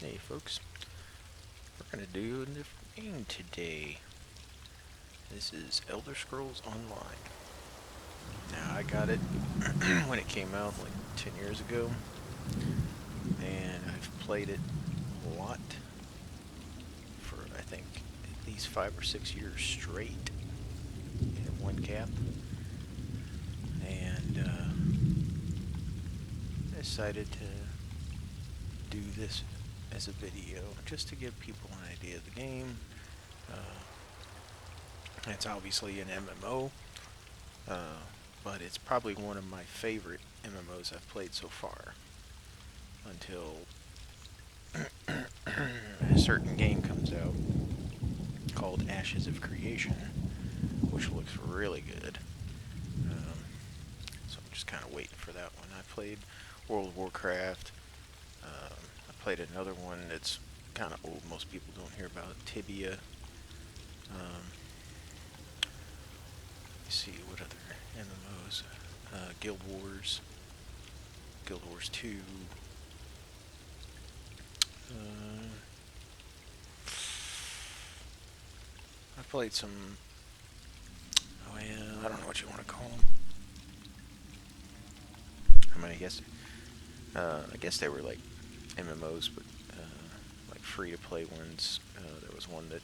Hey folks, we're gonna do a different game today. This is Elder Scrolls Online. Now I got it when it came out like 10 years ago, and I've played it a lot for I think at least 5 or 6 years straight in one cap. And I decided to do this as a video just to give people an idea of the game. It's obviously an MMO, but it's probably one of my favorite MMOs I've played so far until a certain game comes out called Ashes of Creation, which looks really good. So I'm just kind of waiting for that one. I played World of Warcraft. I played another one that's kind of old. Most people don't hear about it, Tibia. Let's see what other MMOs. Guild Wars. Guild Wars 2. I played some. Oh yeah, I don't know what you want to call them. I mean, I guess they were like MMOs, but like free-to-play ones. There was one that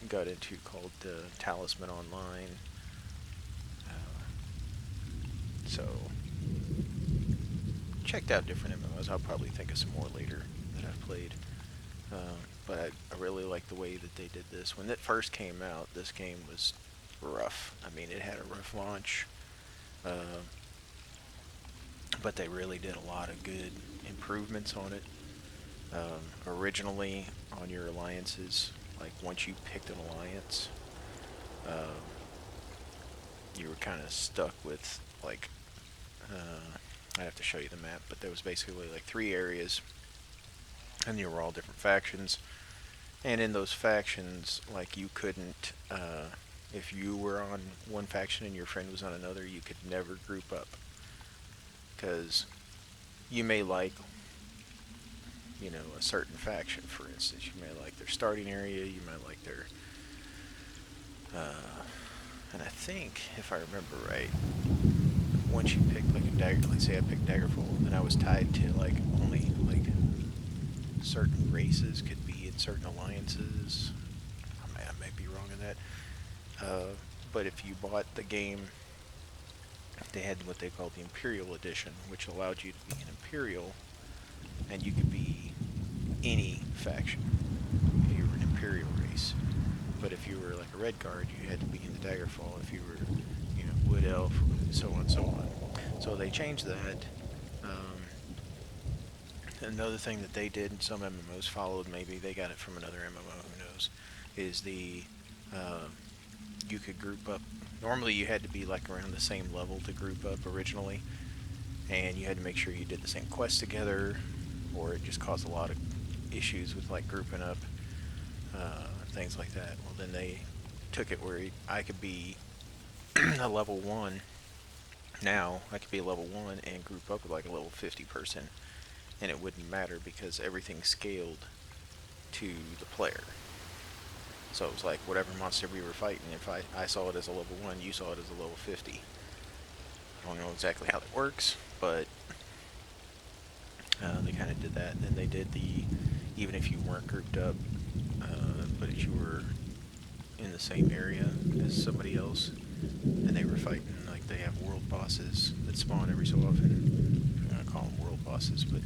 got into called Talisman Online. So checked out different MMOs. I'll probably think of some more later that I've played. But I really like the way that they did this. When it first came out, this game was rough. I mean, it had a rough launch. But they really did a lot of good improvements on it. Originally, on your alliances, like once you picked an alliance, you were kind of stuck with like I'd have to show you the map, but there was basically like 3 areas, and they were all different factions. And in those factions, like you couldn't, if you were on one faction and your friend was on another, you could never group up because you may like, a certain faction. For instance, you may like their starting area, you might like their, and I think if I remember right, once you pick like a dagger, like say I picked Daggerfall, then I was tied to like only like certain races could be in certain alliances. I may be wrong in that. But if you bought the game, they had what they called the Imperial Edition, which allowed you to be an Imperial, and you could be any faction if you were an Imperial race. But if you were like a Red Guard, you had to be in the Daggerfall. If you were, Wood Elf, so on and so on. So they changed that. Another thing that they did, and some MMOs followed, maybe they got it from another MMO, who knows, is you could group up. Normally you had to be like around the same level to group up originally, and you had to make sure you did the same quests together, or it just caused a lot of issues with like grouping up, things like that. Well, then they took it where I could be a level 1. Now I could be a level 1 and group up with like a level 50 person, and it wouldn't matter because everything scaled to the player. So it was like whatever monster we were fighting, if I saw it as a level 1, you saw it as a level 50. I don't know exactly how that works, but they kind of did that. And then they did even if you weren't grouped up, but if you were in the same area as somebody else, and they were fighting, like they have world bosses that spawn every so often. I'm gonna call them world bosses, but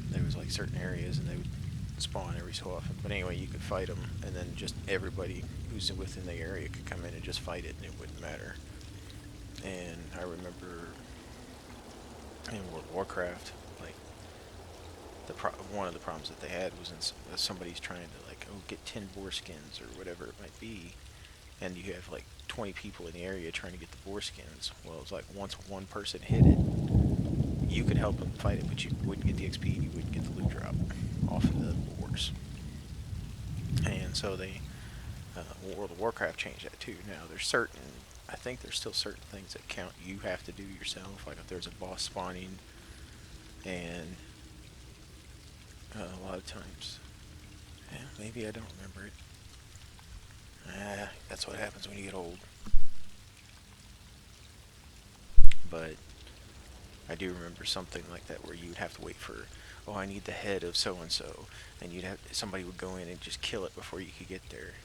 there was like certain areas and they would spawn every so often. But anyway, you could fight them, and then just everybody who's within the area could come in and just fight it, and it wouldn't matter. And I remember in World of Warcraft, like one of the problems that they had was somebody's trying to like get 10 boar skins or whatever it might be, and you have like 20 people in the area trying to get the boar skins. Well, it's like once one person hit it, you could help them fight it, but you wouldn't get the XP and you wouldn't get the loot drop off of the boars. And so World of Warcraft changed that too. Now I think there's still certain things that count you have to do yourself, like if there's a boss spawning and a lot of times. Yeah, maybe I don't remember it. Ah, that's what happens when you get old. But I do remember something like that where you'd have to wait for, oh, I need the head of so and so, and you'd have somebody would go in and just kill it before you could get there,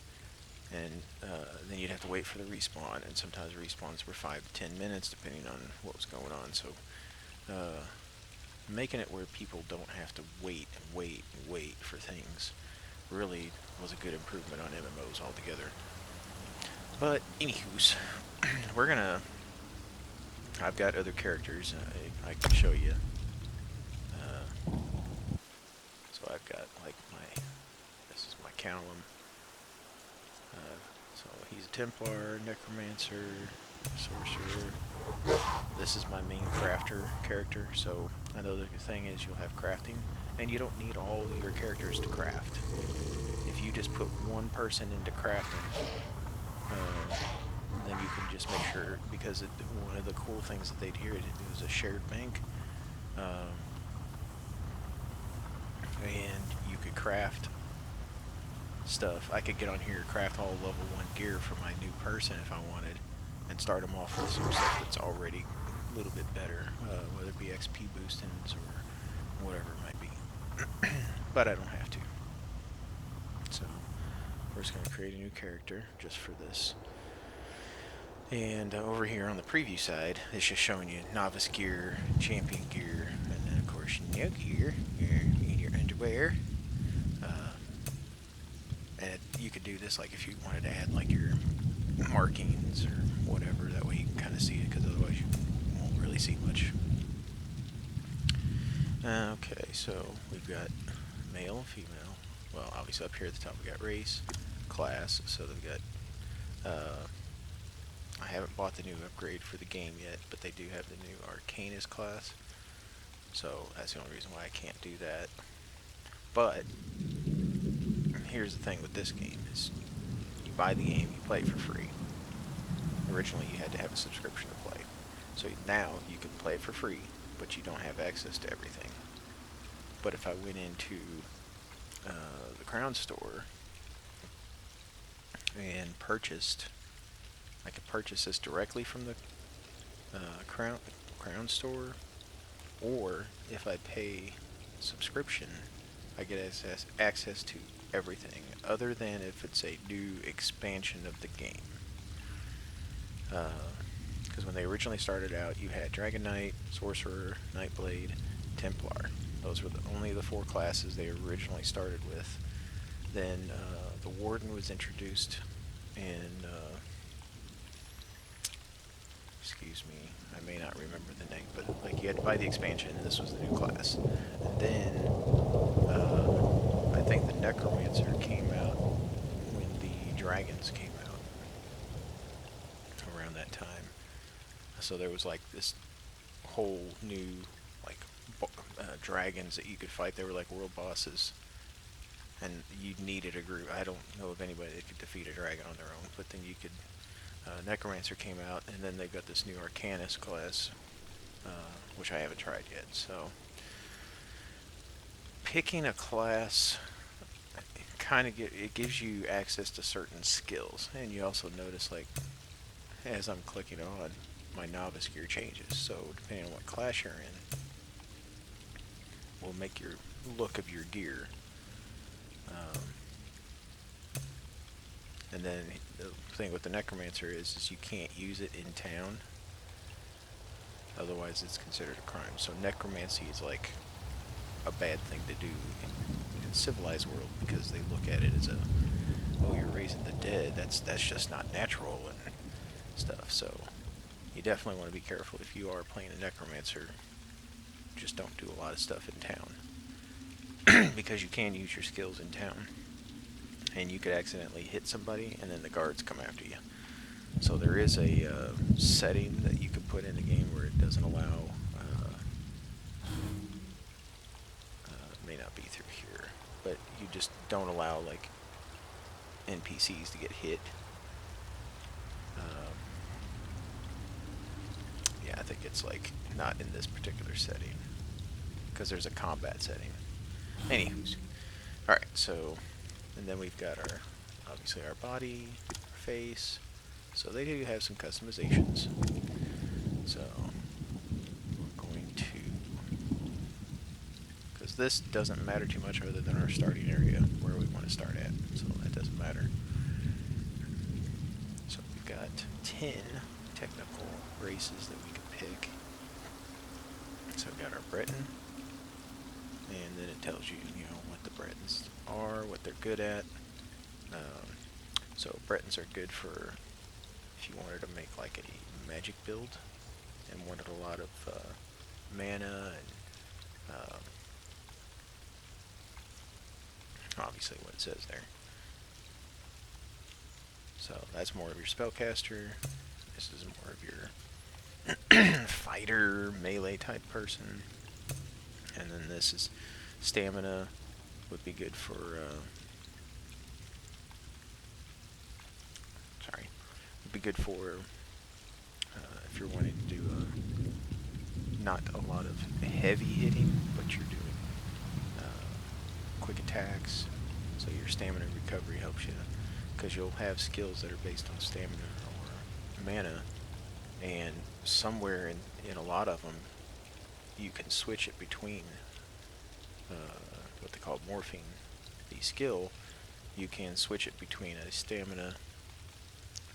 and then you'd have to wait for the respawn, and sometimes respawns were 5 to 10 minutes depending on what was going on. So uh, making it where people don't have to wait and wait and wait for things really was a good improvement on MMOs altogether. But anywho's, we're gonna. I've got other characters I can show you. Uh, so I've got like my. This is my Callum. So he's a Templar, Necromancer, Sorcerer. This is my main crafter character. So another thing is you'll have crafting, and you don't need all your characters to craft. If you just put one person into crafting, then you can just make sure, because one of the cool things that they'd hear, it was a shared bank, and you could craft stuff. I could get on here, craft all level 1 gear for my new person if I wanted, and start them off with some stuff that's already a little bit better, whether it be XP boostings or whatever it might be. But I don't have to. So we're just going to create a new character just for this. And over here on the preview side, it's just showing you novice gear, champion gear, and then of course no gear, in your underwear. And you could do this like if you wanted to add like your markings or whatever. That way you can kind of see it, because otherwise you won't really see much. Okay, so we've got male and female. Well, obviously up here at the top we got race, class. So they've got. I haven't bought the new upgrade for the game yet, but they do have the new Arcanist class. So that's the only reason why I can't do that. But here's the thing with this game is you buy the game, you play it for free. Originally you had to have a subscription to play. So now you can play it for free, but you don't have access to everything. But if I went into the Crown Store and purchased, I could purchase this directly from the Crown Store, or if I pay subscription, I get access to everything, other than if it's a new expansion of the game. Because when they originally started out, you had Dragon Knight, Sorcerer, Nightblade, Templar. Those were only the 4 classes they originally started with. Then the Warden was introduced in, excuse me, I may not remember the name, but like you had to buy the expansion, and this was the new class. And then I think the Necromancer came out when the Dragons came out, around that time. So there was like this whole new like dragons that you could fight. They were like world bosses, and you needed a group. I don't know of anybody that could defeat a dragon on their own, but then you could. Necromancer came out, and then they've got this new Arcanist class, which I haven't tried yet. So picking a class kind of it gives you access to certain skills, and you also notice, like, as I'm clicking on, my novice gear changes. So depending on what class you're in, will make your look of your gear. And then the thing with the Necromancer is you can't use it in town, otherwise it's considered a crime. So necromancy is like a bad thing to do in civilized world, because they look at it as a, oh, you're raising the dead, that's just not natural and stuff. So you definitely want to be careful if you are playing a Necromancer. Just don't do a lot of stuff in town, because you can use your skills in town, and you could accidentally hit somebody, and then the guards come after you. So there is a setting that you can put in the game where it doesn't allow, may not be through here, but you just don't allow, like, NPCs to get hit. Yeah, I think it's, like, not in this particular setting, because there's a combat setting. Anywho's. Alright, so, and then we've got our, obviously our body, our face. So they do have some customizations. So, we're going to, because this doesn't matter too much other than our starting area, where we want to start at. So that doesn't matter. So we've got 10 technical races that we can pick. So we've got our Breton, and then it tells you, you know, what the Bretons are, what they're good at. So Bretons are good for if you wanted to make like a magic build and wanted a lot of mana and obviously what it says there. So that's more of your spellcaster. This is more of your fighter, melee type person. And then this is stamina, would be good for, would be good for if you're wanting to do not a lot of heavy hitting, but you're doing quick attacks. So your stamina recovery helps you, because you'll have skills that are based on stamina or mana, and somewhere in a lot of them you can switch it between what they call morphing the skill. You can switch it between a stamina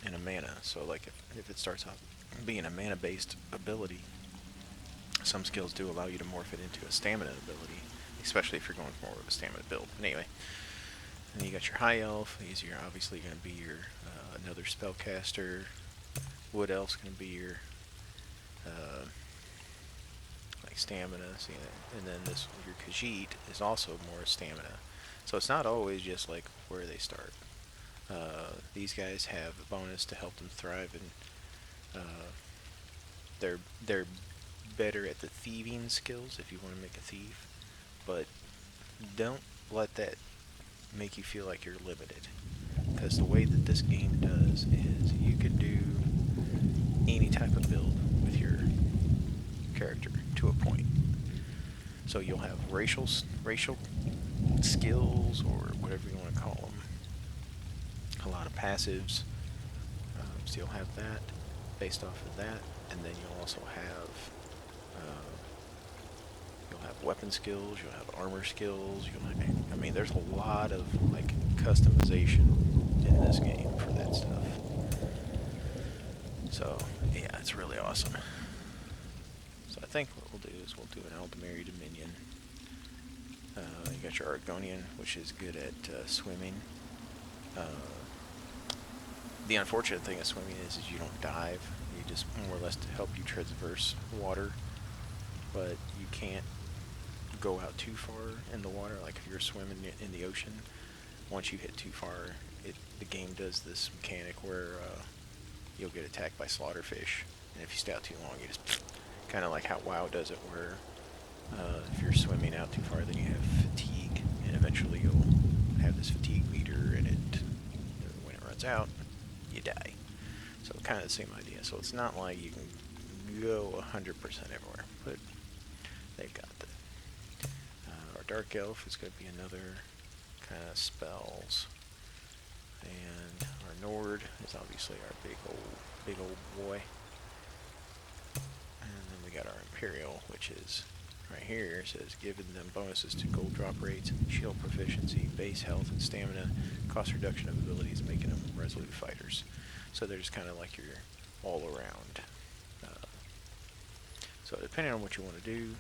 and a mana. So like if it starts off being a mana based ability, some skills do allow you to morph it into a stamina ability, especially if you're going for more of a stamina build. But anyway, and then you got your high elf. These are obviously going to be your another spellcaster. Wood elf's going to be your like stamina. See, and then this your Khajiit is also more stamina. So it's not always just like where they start. These guys have a bonus to help them thrive, and they're better at the thieving skills if you want to make a thief. But don't let that make you feel like you're limited, because the way that this game does is you can do any type of build with your character to a point. So you'll have racial skills, or whatever you want to call them, a lot of passives. So you'll have that based off of that, and then you'll also have weapon skills, you'll have armor skills, I mean, there's a lot of like customization in this game for that stuff. So yeah, it's really awesome. So I think what we'll do is we'll do an Aldemiri Dominion. You got your Argonian, which is good at swimming. The unfortunate thing of swimming is you don't dive. You just more or less to help you traverse water, but you can't go out too far in the water. Like if you're swimming in the ocean, once you hit too far, the game does this mechanic where you'll get attacked by slaughterfish, and if you stay out too long, you just kind of like how WoW does it, where if you're swimming out too far, then you have fatigue, and eventually you'll have this fatigue meter, and when it runs out, you die. So kind of the same idea. So it's not like you can go 100% everywhere, but they've got that. Our Dark Elf is going to be another kind of spells, and our Nord is obviously our big old boy. And then we got our Imperial, which is right here. It says giving them bonuses to gold drop rates, shield proficiency, base health, and stamina, cost reduction of abilities, making them resolute fighters. So they're just kind of like your all around. So depending on what you want to do,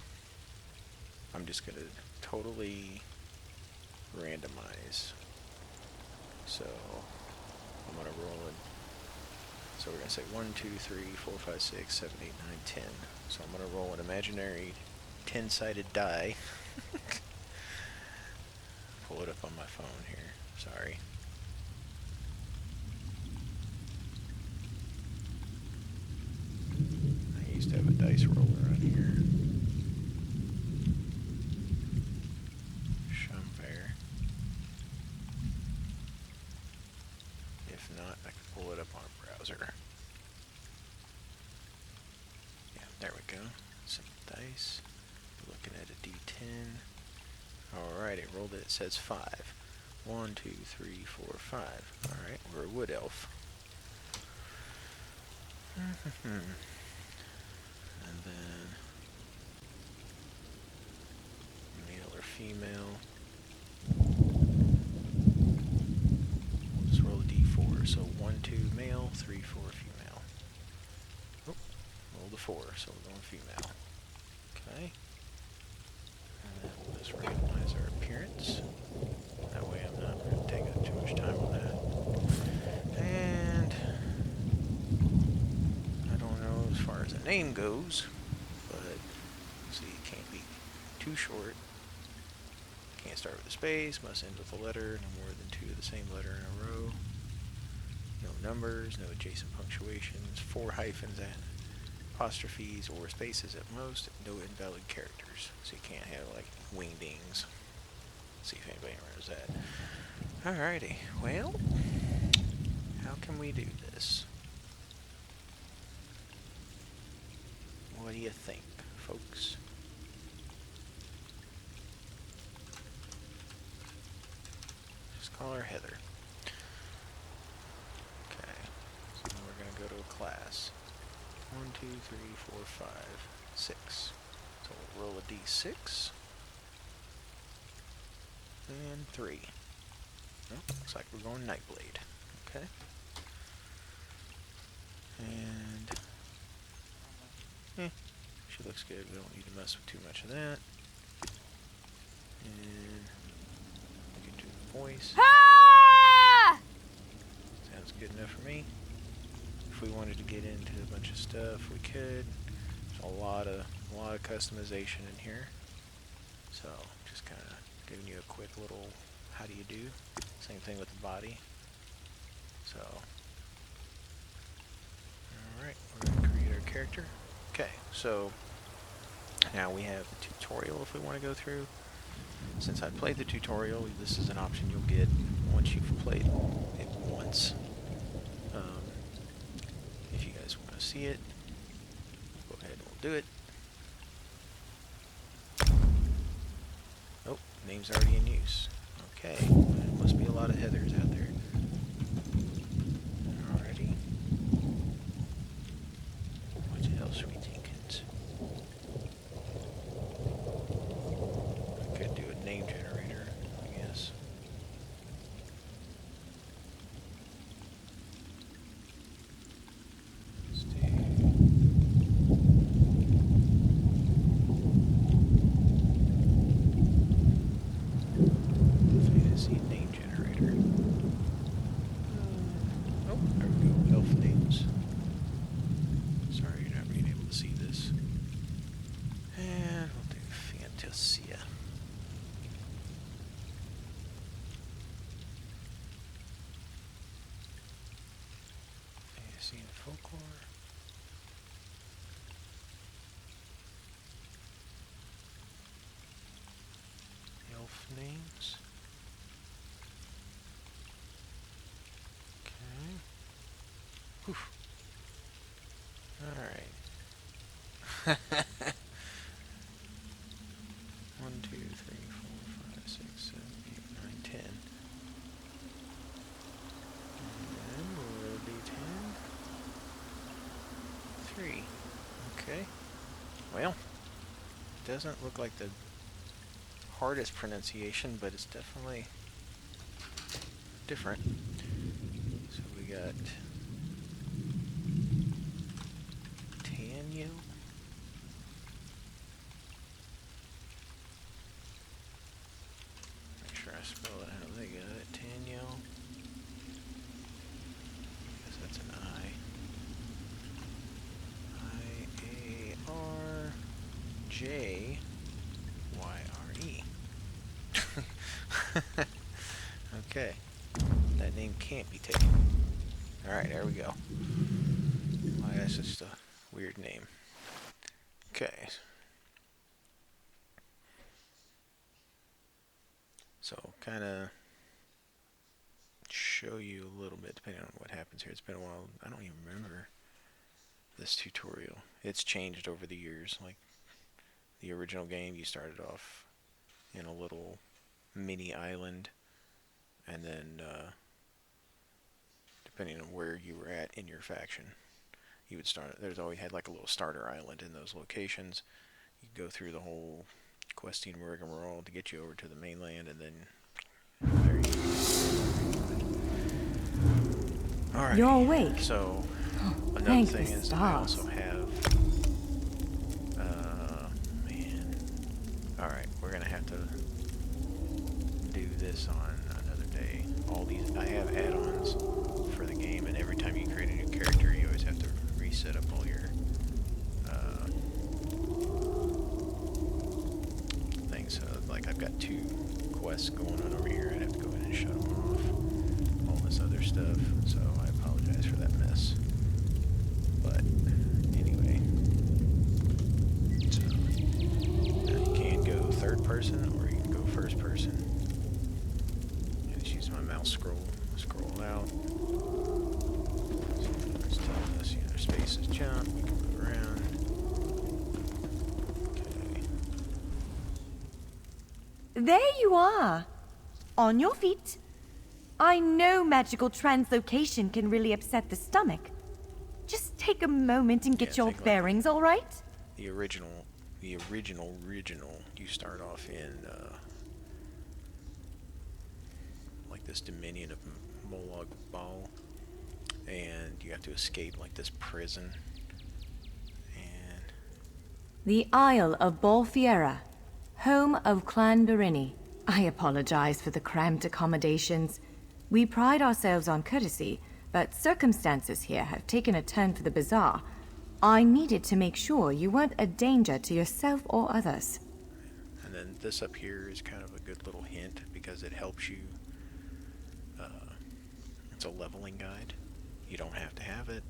I'm just going to totally randomize. So I'm going to roll it. So we're going to say 1, 2, 3, 4, 5, 6, 7, 8, 9, 10. So I'm going to roll an imaginary 10-sided die. Pull it up on my phone here. Sorry. I used to have a dice roller on here. Shumfair. If not, I can pull it up on a browser. Yeah, there we go. Some dice. Looking at a D10. Alright, it rolled it. It says 5. 1, 2, 3, 4, 5. Alright, we're a wood elf. And then male or female. We'll just roll a d4. So 1, 2 male, 3, 4 female. Oh, roll the 4, so we're going female. Okay. And then we'll just randomize our appearance. That way I'm not going to take up too much time on that. And I don't know as far as the name goes, but see, it can't be too short. Can't start with a space, must end with a letter, no more than 2 of the same letter in a row. No numbers, no adjacent punctuations, 4 hyphens, apostrophes, or spaces at most, no invalid characters. So you can't have like wingdings. See if anybody remembers that. Alrighty, well, how can we do this? What do you think, folks? Just call her Heather. Okay, so then we're going to go to a class. 1, 2, 3, 4, 5, 6. So we'll roll a d6. And 3. Oh, looks like we're going Nightblade. Okay. And she looks good. We don't need to mess with too much of that. And we can do the voice. Ah! Sounds good enough for me. If we wanted to get into a bunch of stuff, we could. There's a lot of customization in here. So just kind of giving you a quick little how do you do. Same thing with the body. So alright, we're going to create our character. Okay, so now we have the tutorial if we want to go through. Since I played the tutorial, this is an option you'll get once you've played it once. If you guys want to see it, go ahead and we'll do it. Oh, name's already in use. Okay, there must be a lot of Heathers out there. Alrighty. What else are we thinking? I could do a name generator, I guess. Let's do fantasy name generator. Oh, there we go. Elf names. Sorry you're not being able to see this. And we'll do Fantasia. Fantasy and folklore. Elf names. Okay. Whew. Alright. 1, 2, 3, 4, 5, 6, 7, 8, 9, 10. And then we'll roll d10. 3. Okay. Well, doesn't look like the hardest pronunciation, but it's definitely different. So we got Tanyo. Make sure I spell it how they got it. Tanyo. Guess that's an I. I-A-R-J-Y-R-E. Okay. That name can't be taken. Alright, there we go. Well, that's just a weird name. Okay. So, kind of show you a little bit, depending on what happens here. It's been a while. I don't even remember this tutorial. It's changed over the years. Like, the original game, you started off in a little mini island, and then depending on where you were at in your faction, you would start. There's always had like a little starter island in those locations. You go through the whole questing rigmarole to get you over to the mainland, and then there you go. Alright. You're awake. So another Thank thing the is I stars. also have. Man. Alright, we're gonna have to do this on another day. All these, I have add-ons for the game, and every time you create a new character, you always have to reset up all your things. So, like, I've got 2 quests going on over here. I'd have to go in and shut them off. All this other stuff. So I apologize for that mess. But anyway, so you can go third person or you can go first person. I just use my mouse scroll out. So it's telling us, you know, space is jump. We can move around. Okay. There you are. On your feet. I know magical translocation can really upset the stomach. Just take a moment and get Yeah, your take, like, bearings, all right? The original, you start off in like this dominion of Molag Bal, and you have to escape like this prison. And The Isle of Bolfiera, home of Clan Berini. I apologize for the cramped accommodations. We pride ourselves on courtesy, but circumstances here have taken a turn for the bizarre. I needed to make sure you weren't a danger to yourself or others. and then this up here is kind of a good little hint because it helps you. It's a leveling guide. You don't have to have it,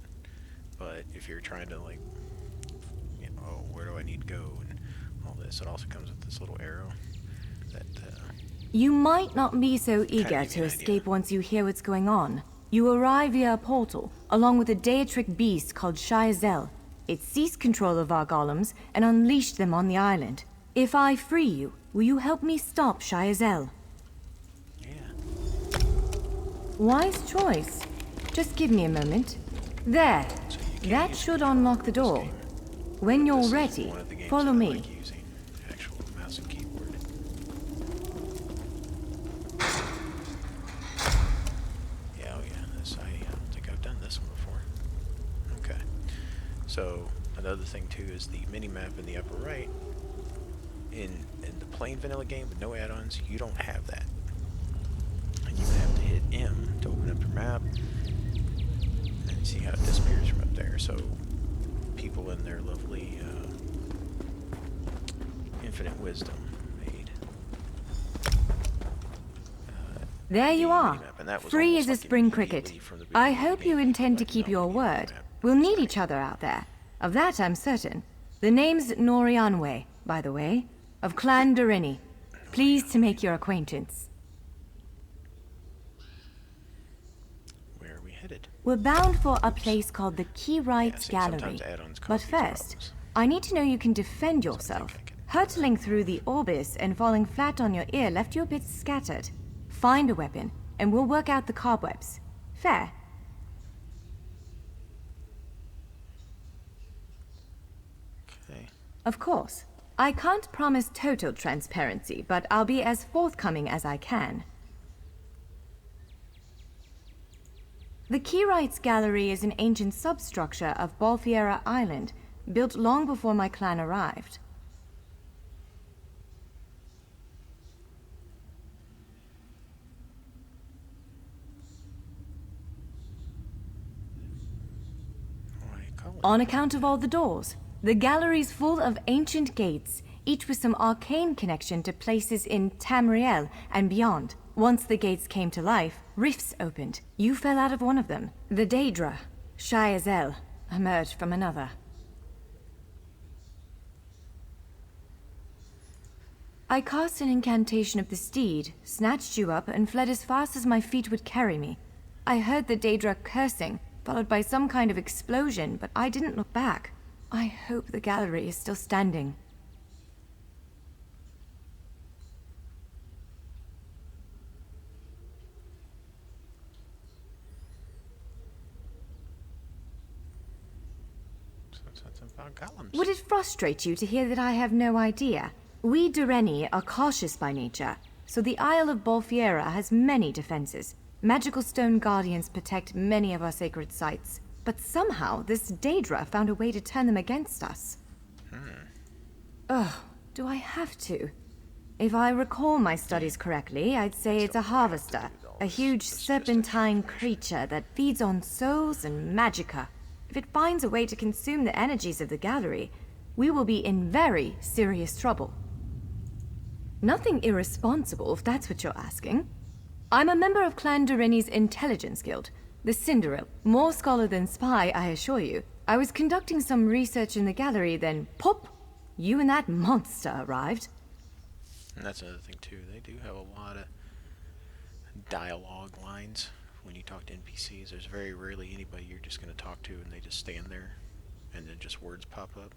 but if you're trying to, like, you know, oh, where do I need to go and all this, it also comes with this little arrow that You might not be so eager give to you an escape idea. once you hear what's going on. You arrive via a portal, along with a Daetric beast called Shiazel. It seized control of our golems and unleashed them on the island. If I free you, will you help me stop Shiazel? yeah. Wise choice. Just give me a moment. There. So you can That use should control unlock in the this door. game. When you're This is ready, one of the games follow that I me. like using actual mouse and keyboard. Yeah, oh yeah, this I don't think I've done this one before. Okay, so another thing too is the mini map in the upper right. In the plain vanilla game with no add-ons, you don't have that. And you have to hit M to open up your map, and you see how it disappears from up there. So people in their lovely infinite wisdom made There you the are. minimap, and that was Free almost as a like spring immediately cricket. from the I beginning hope you made, intend to like, keep no, your you need a word. map. We'll need Sorry. each other out there. Of that I'm certain. The name's Norianwe, by the way, of Clan Berini. Pleased to make your acquaintance. Where are we headed? We're bound for a place called the Keyright see, Gallery. sometimes add-ons cause But these first, problems. I need to know you can defend I think yourself. I can. Hurtling through the Orbis and falling flat on your ear left you a bit scattered. Find a weapon, and we'll work out the cobwebs. Fair? Okay. Of course. I can't promise total transparency, but I'll be as forthcoming as I can. The Keyrights Gallery is an ancient substructure of Bolfiera Island, built long before my clan arrived. What do you call it? On account of all the doors, the gallery's full of ancient gates, each with some arcane connection to places in Tamriel and beyond. Once the gates came to life, rifts opened. You fell out of one of them. The Daedra, Shiazel, emerged from another. I cast an incantation of the steed, snatched you up, and fled as fast as my feet would carry me. I heard the Daedra cursing, followed by some kind of explosion, but I didn't look back. I hope the gallery is still standing. That's about golems. Would it frustrate you to hear that I have no idea? We Dureni are cautious by nature, so the Isle of Bolfiera has many defenses. Magical stone guardians protect many of our sacred sites, but somehow this Daedra found a way to turn them against us. Ugh, do I have to? If I recall my studies correctly, I'd say it's a harvester, a huge serpentine creature that feeds on souls and magicka. If it finds a way to consume the energies of the gallery, we will be in very serious trouble. Nothing irresponsible, if that's what you're asking. I'm a member of Clan Durini's intelligence guild, the Cinderil. More scholar than spy, I assure you. I was conducting some research in the gallery, then pop! You and that monster arrived. And that's another thing too. They do have a lot of dialogue lines when you talk to NPCs. There's very rarely anybody you're just going to talk to and they just stand there and then just words pop up.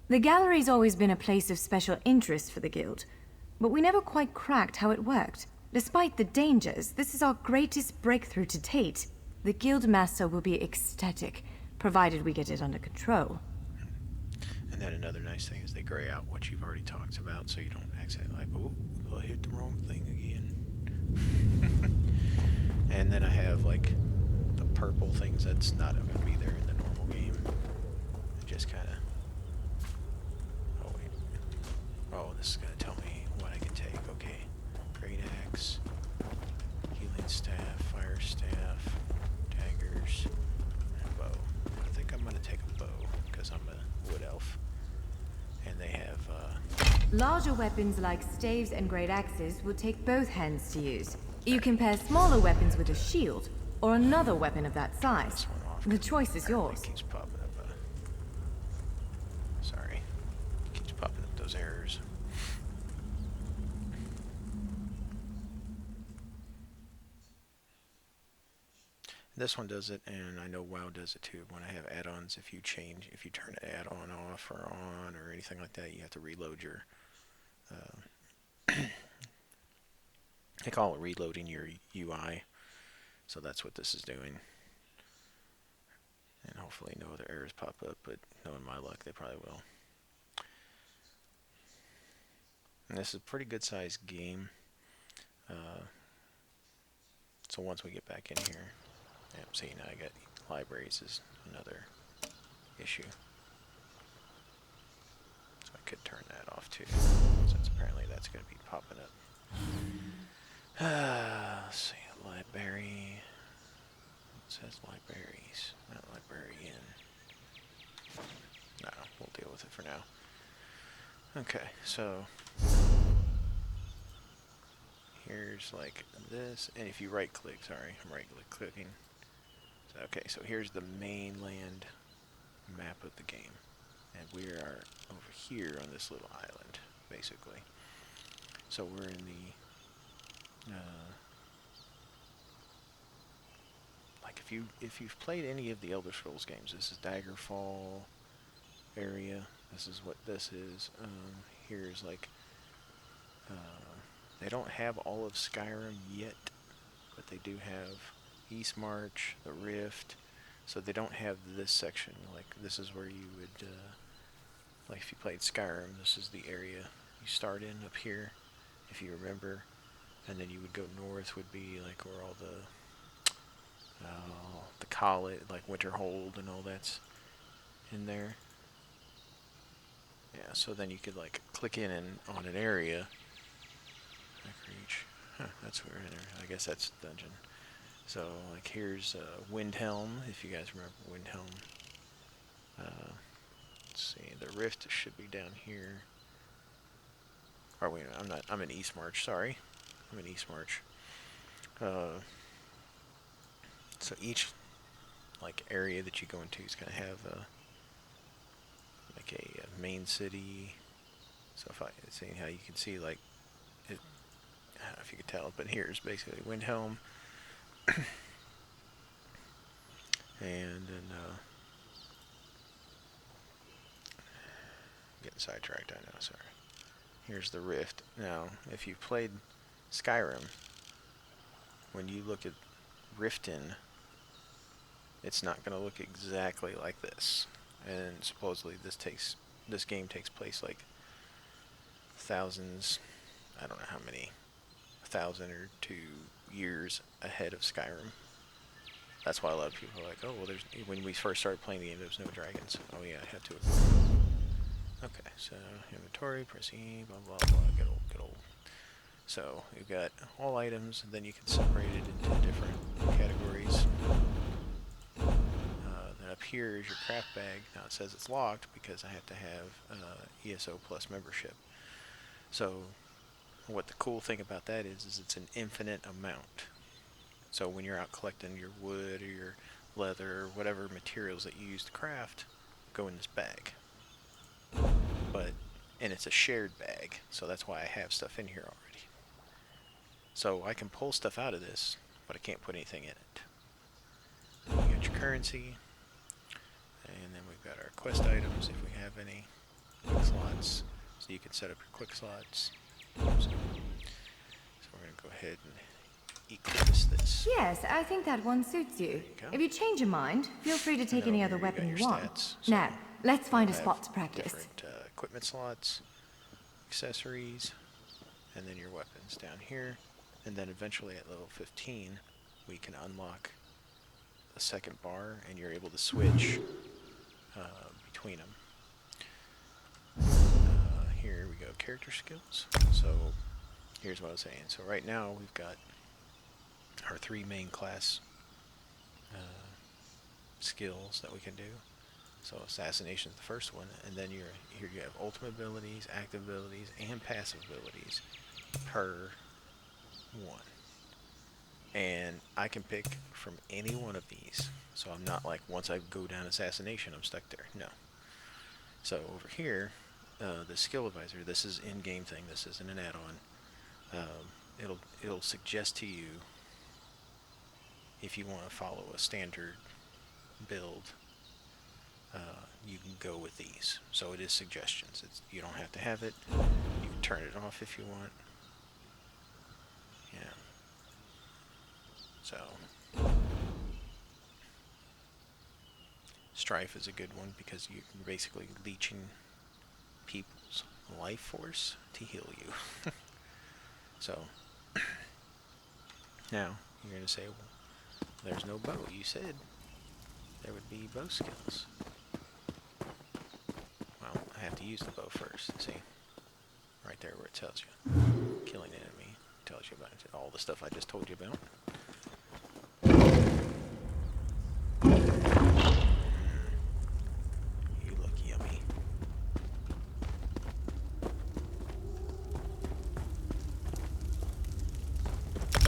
The gallery's always been a place of special interest for the guild, but we never quite cracked how it worked. Despite the dangers, this is our greatest breakthrough to date. The guild master will be ecstatic, provided we get it under control. And then another nice thing is they gray out what you've already talked about, so you don't accidentally like, oh, I hit the wrong thing again. And then I have like the purple things that's not going to be there in the normal game. It just kind of. Oh wait. Oh, this is going to tell me what I can take. Okay, great axe, healing staff, fire staff, daggers, and bow. I think I'm going to take a bow because I'm a wood elf. And they have larger weapons like staves and great axes will take both hands to use. You can pair smaller weapons with a shield, or another weapon of that size. The choice is yours. It keeps popping up. Sorry. It keeps popping up those errors. This one does it, and I know WoW does it too. When I have add-ons, if you turn an add-on off or on or anything like that, you have to reload your. They call it reloading your UI, so that's what this is doing. And hopefully no other errors pop up, but knowing my luck, they probably will. And this is a pretty good sized game. So once we get back in here, see now I got libraries is another issue. So I could turn that off too, since apparently that's going to be popping up. Let's see, library. It says libraries, not librarian. No, we'll deal with it for now. Okay, so here's like this, and if you right click, sorry, I'm right clicking. So, okay, so here's the mainland map of the game, and we are over here on this little island, basically. So we're in the like if you've played any of the Elder Scrolls games, this is Daggerfall area. This is what this is. Here's like they don't have all of Skyrim yet, but they do have Eastmarch, the Rift. So they don't have this section. Like this is where you would like if you played Skyrim, this is the area you start in up here, if you remember. And then you would go north would be like where all the college, like Winterhold and all that's in there. Yeah, so then you could like click in on an area. Reach. Huh, that's where I guess that's the dungeon. So like here's Windhelm, if you guys remember Windhelm. Let's see, the Rift should be down here. Or wait, I'm in Eastmarch, sorry. I'm in Eastmarch. So each like area that you go into is gonna have like a main city. So if I see how you can see like it, I don't know if you can tell, but here's basically Windhelm, and then getting sidetracked. I know, sorry. Here's the Rift. Now, if you've played Skyrim, when you look at Riften, it's not going to look exactly like this. and supposedly this game takes place like thousands, I don't know how many, 1,000 or 2 years ahead of Skyrim. That's why a lot of people are like, oh, well, when we first started playing the game, there was no dragons. Oh yeah, I had to. Okay, so inventory, press E, blah blah blah, get old. So you've got all items, and then you can separate it into different categories. Then up here is your craft bag. Now it says it's locked because I have to have ESO Plus membership. So what the cool thing about that is it's an infinite amount. So when you're out collecting your wood or your leather or whatever materials that you use to craft, go in this bag. And it's a shared bag, so that's why I have stuff in here already. So I can pull stuff out of this, but I can't put anything in it. You got your currency, and then we've got our quest items if we have any. Quick slots, so you can set up your quick slots. So we're going to go ahead and equip this. Yes, I think that one suits you. There you go. If you change your mind, feel free to take any other weapon you want. Stats. So now, let's find a I spot have to practice. Different equipment slots, accessories, and then your weapons down here. And then eventually at level 15, we can unlock a second bar, and you're able to switch between them. Here we go, character skills. So here's what I was saying. So right now we've got our 3 main class skills that we can do. So assassination is the first one, and then here you have ultimate abilities, active abilities, and passive abilities per one. And I can pick from any one of these. So I'm not like, once I go down assassination, I'm stuck there. No. So over here, the skill advisor, this is in-game thing, this isn't an add-on. It'll suggest to you if you want to follow a standard build. You can go with these. So it is suggestions. You don't have to have it. You can turn it off if you want. Yeah. So Strife is a good one because you're basically leeching people's life force to heal you. So now you're going to say, well, there's no bow. You said there would be bow skills. Well, I have to use the bow first. See? Right there where it tells you. Killing enemy tells you about it. All the stuff I just told you about. You look yummy.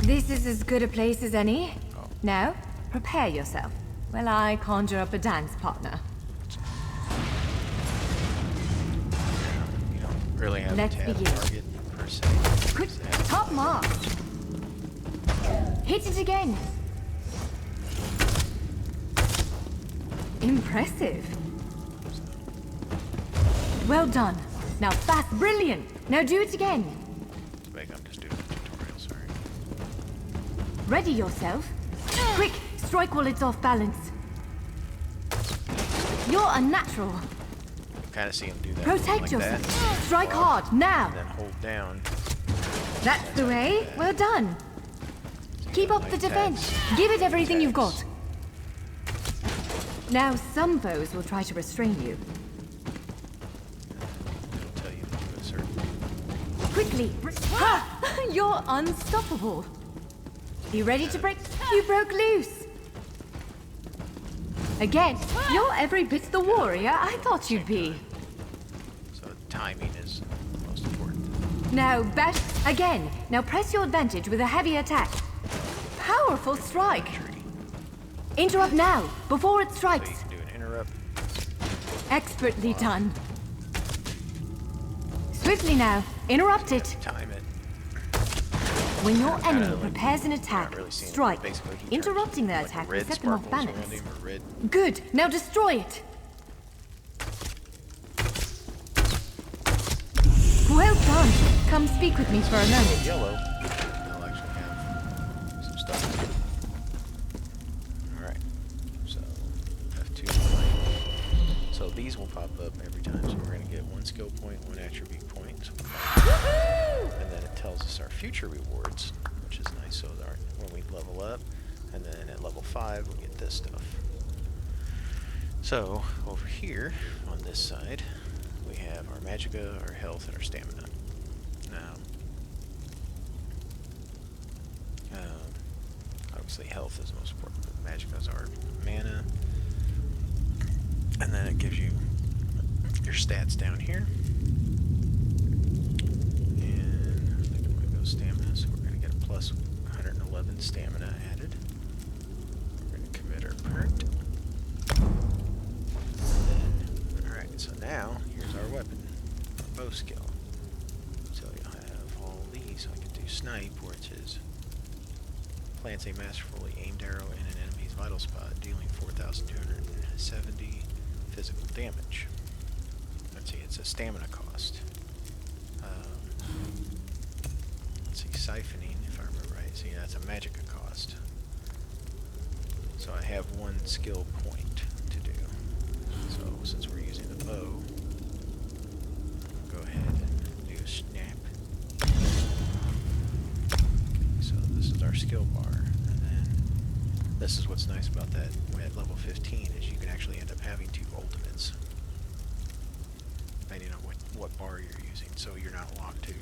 This is as good a place as any. Oh. Now, prepare yourself while I conjure up a dance partner. You don't really have Let's to have a begin. target per se. Quick, Just have top mark. Hit it again. Impressive. Well done. Now fast, brilliant. Now do it again. Wait, I'm just doing a tutorial, sorry. Ready yourself. Quick, strike while it's off balance. You're unnatural. Kind of see him do that. Protect like yourself. That. Strike Block, hard, now. and then hold down. That's the way. Well done. Keep up the defense. Give it everything you've got. Now some foes will try to restrain you. It'll tell you to do a certain. Quickly. Ha! You're unstoppable. You ready to break? You broke loose. Again, you're every bit the warrior I thought you'd be. So timing is most important. Now bash again. Now press your advantage with a heavy attack. Powerful strike. Interrupt now, before it So strikes. you can do an interrupt. Expertly done. Swiftly now, interrupt it. Time it. When your Kinda enemy like- prepares an you're attack, not really seeing it. strike. Basically, he Interrupting their turns like attack will red set them off sparkles around balance. him, or red. Good, now destroy it. Well done. Come speak with me for a moment. Yellow. They'll actually have some stuff. Alright. So F2. So up every time. So we're going to get 1 skill point, 1 attribute point. So and then it tells us our future rewards, which is nice. So when we level up, and then at level 5, we get this stuff. So over here on this side, we have our magicka, our health, and our stamina. Now, obviously health is the most important, but magicka is our mana. And then it gives you your stats down here. And I think I'm going to go stamina, so we're going to get a plus 111 stamina added. We're going to commit our perk. Alright, so now, here's our weapon, our bow skill. So you'll have all these, so I can do snipe, which is plants a masterfully aimed arrow in an enemy's vital spot, dealing 4,270 physical damage. Let's see, it's a stamina cost. Let's see, siphoning, if I remember right. See, that's a magicka cost. So I have 1 skill point to do. So since we're using the bow, I'll go ahead and do a snap. So this is our skill bar, and then this is what's nice about that at level 15 is you can actually end up having 2 ultimates, depending on what bar you're using. So you're not locked to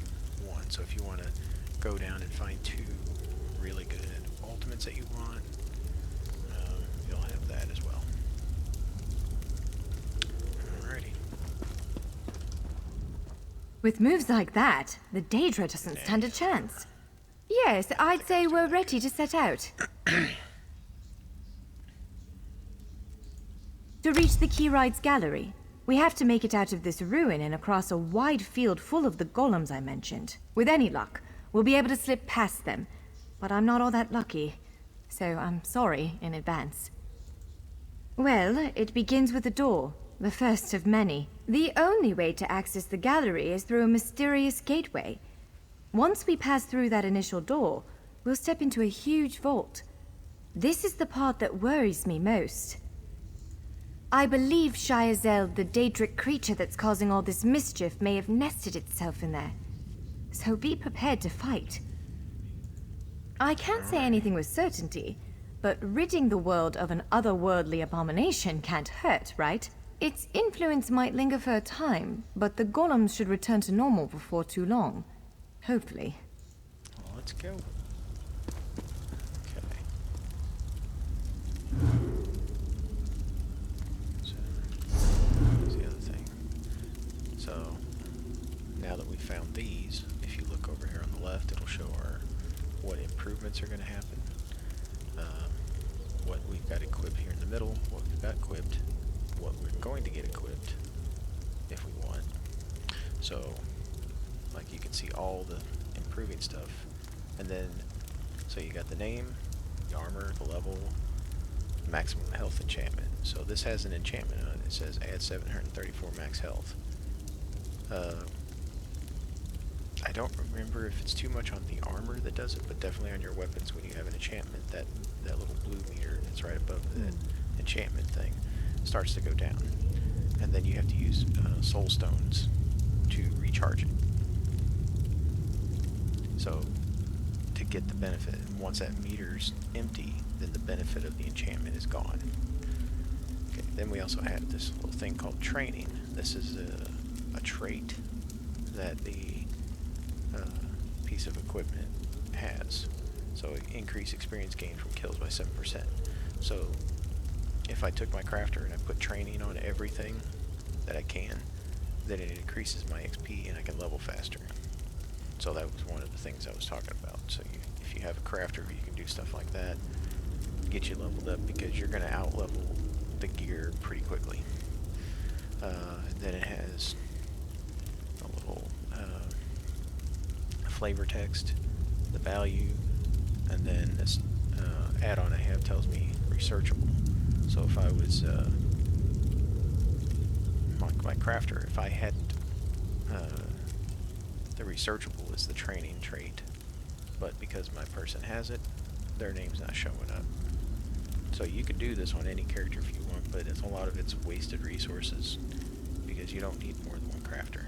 1. So if you want to go down and find 2 really good ultimates that you want, you'll have that as well. Alrighty. With moves like that, the Daedra doesn't stand a chance. Yes, I'd say we're ready to set out. To reach the Keyride's gallery, we have to make it out of this ruin and across a wide field full of the golems I mentioned. With any luck, we'll be able to slip past them, but I'm not all that lucky, so I'm sorry in advance. Well, it begins with a door, the first of many. The only way to access the gallery is through a mysterious gateway. Once we pass through that initial door, we'll step into a huge vault. This is the part that worries me most. I believe Shiazel, the Daedric creature that's causing all this mischief, may have nested itself in there. So be prepared to fight. I can't say anything with certainty, but ridding the world of an otherworldly abomination can't hurt, right? Its influence might linger for a time, but the golems should return to normal before too long. Hopefully. Well, let's go. Okay. So, here's the other thing. So, now that we've found these, if you look over here on the left, it'll show what improvements are going to happen. What we've got equipped here in the middle, what we've got equipped, what we're going to get equipped, if we want. So, like you can see all the improving stuff. And then, so you got the name, the armor, the level, maximum health enchantment. So this has an enchantment on it. It says add 734 max health. I don't remember if it's too much on the armor that does it, but definitely on your weapons when you have an enchantment, that little blue meter that's right above the enchantment thing starts to go down. And then you have to use soul stones to recharge it. So to get the benefit, once that meter's empty, then the benefit of the enchantment is gone. Okay, then we also have this little thing called training. This is a trait that the piece of equipment has. So increase experience gain from kills by 7%. So if I took my crafter and I put training on everything that I can, then it increases my XP and I can level faster. So that was one of the things I was talking about. So if you have a crafter, you can do stuff like that, get you leveled up, because you're going to out-level the gear pretty quickly. Then it has a little flavor text, the value, and then this add-on I have tells me researchable. So if I was my crafter, if I hadn't the researchable is the training trait, but because my person has it, their name's not showing up. So you could do this on any character if you want, but a lot of it's wasted resources, because you don't need more than one crafter.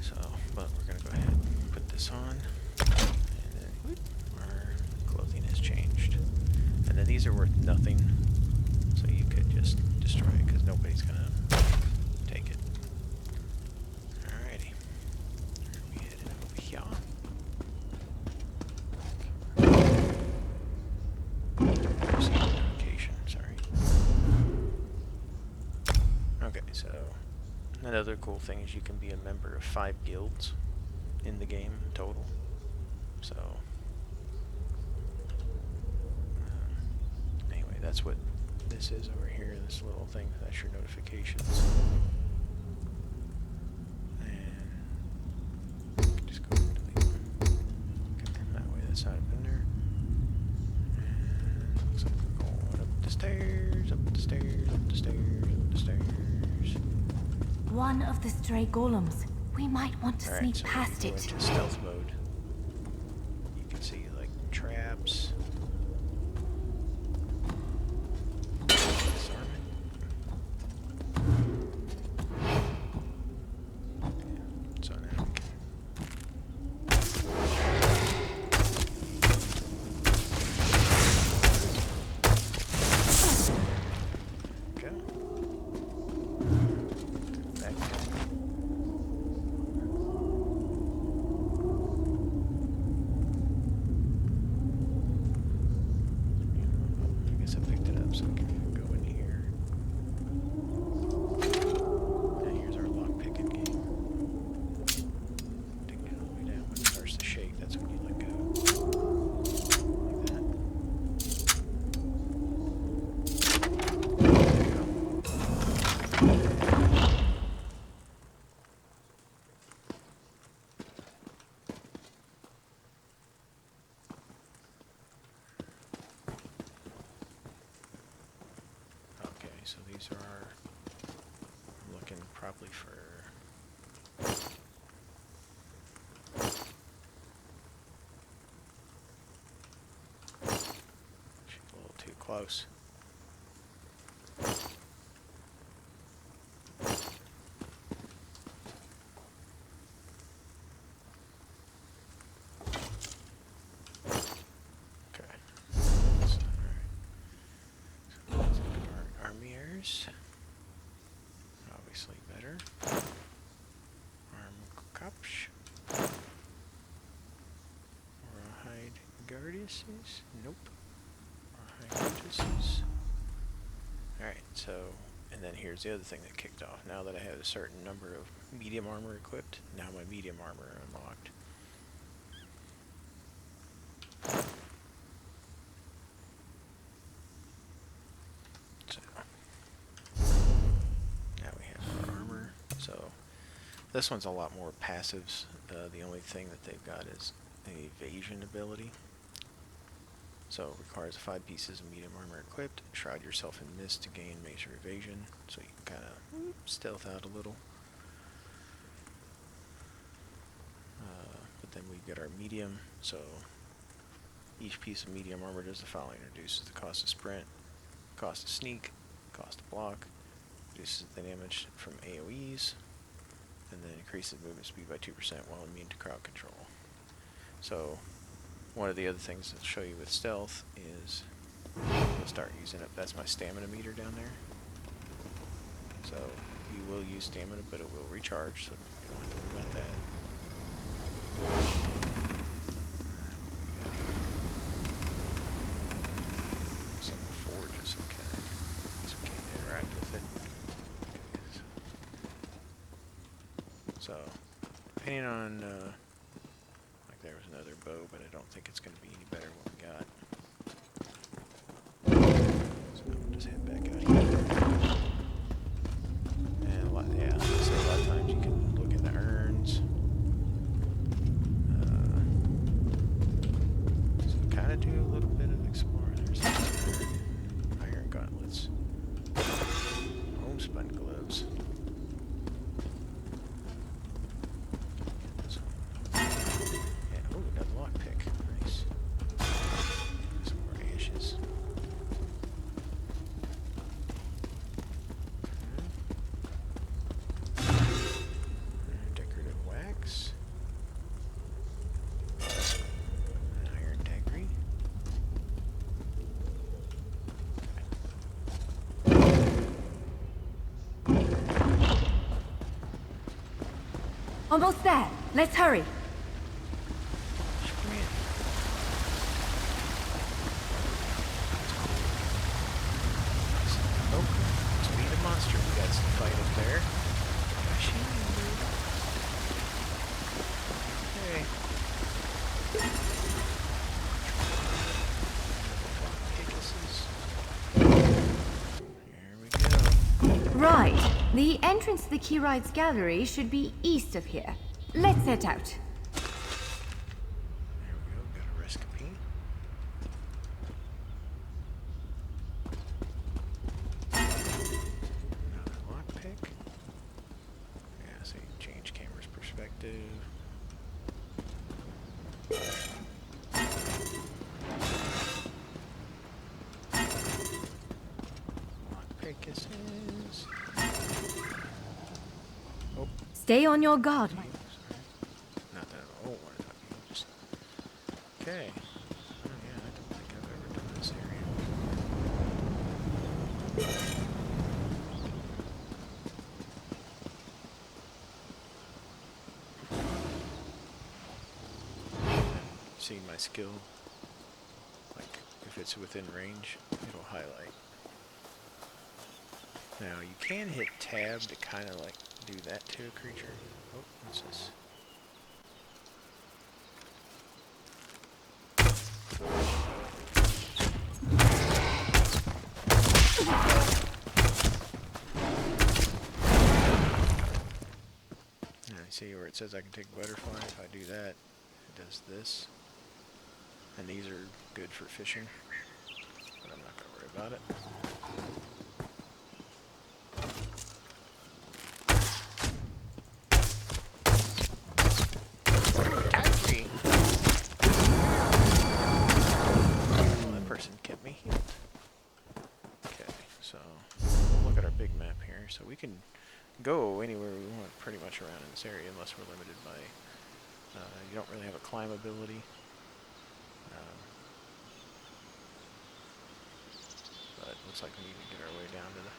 So, but we're going to go ahead and put this on, and then whoop, our clothing has changed. And then these are worth nothing, so you could just destroy it because nobody's going to take it. Alrighty. We headed over here. Receive notification, sorry. Okay, so another cool thing is you can be a member of 5 guilds in the game total. So anyway, that's what this is over here, this little thing. That's your notifications. And just go and delete one. Okay, that way that's not in there. And looks like we're going up the stairs, up the stairs, up the stairs, up the stairs. One of the stray golems. We might want to Alright, sneak so past when you it. go into stealth mode, you can see like traps. Disarmament. So now we can go. Back down. I guess I picked it up so we can go in here. Now here's our lock picking game. Take it all the way down. When it starts to shake, that's when you let go. Like that. There we go. Okay, so these are, I'm looking probably for, she's a little too close. Okay, that's alright. So let's look at our armiers. Obviously better. Arm cups. Rawhide gardiuses. Nope. Rawhide gardiuses. Alright, so, and then here's the other thing that kicked off. Now that I have a certain number of medium armor equipped, now my medium armor unlocked. So now we have our armor. So this one's a lot more passives. The only thing that they've got is an evasion ability. So it requires 5 pieces of medium armor equipped. Shroud yourself in mist to gain major evasion, so you can kind of stealth out a little. But then we get our medium. So each piece of medium armor does the following: reduces the cost of sprint, cost of sneak, cost of block, reduces the damage from AoEs, and then increases movement speed by 2% while immune to crowd control. So one of the other things I'll show you with stealth is we'll start using it. That's my stamina meter down there. So you will use stamina, but it will recharge, so you don't have to worry about that. Some forges, okay. So we can't interact with it. Okay. So depending on there was another bow, but I don't think it's going to be any better than what we got. So we'll just head back out here. And a lot, yeah, so a lot of times you can look in the urns. So kind of do a little bit of exploring. There's some iron gauntlets, homespun gloves. Almost there. Let's hurry. Sprint. Oh, let's beat a monster. We got some fight up there. Okay. Here we go. Right. The entrance to the Keyride's gallery should be east of here. Let's set out. There we go. Got a recipe. Another lockpick. Yeah, so you change camera's perspective. Lockpick is his. Oh, Stay on your guard. sorry. Not that I don't want to talk to you. Just okay. Oh yeah, I don't think I've ever done this area. See my skill, like if it's within range, it'll highlight. Now you can hit tab to kind of like do that to a creature. Oh, what's this? Now you see where it says I can take butterfly. If I do that, it does this. And these are good for fishing, but I'm not going to worry about it. Taxi! Oh, that person kept me healed. Okay, so we'll look at our big map here. So we can go anywhere we want pretty much around in this area unless we're limited by, you don't really have a climb ability. But it looks like we need to get our way down to the...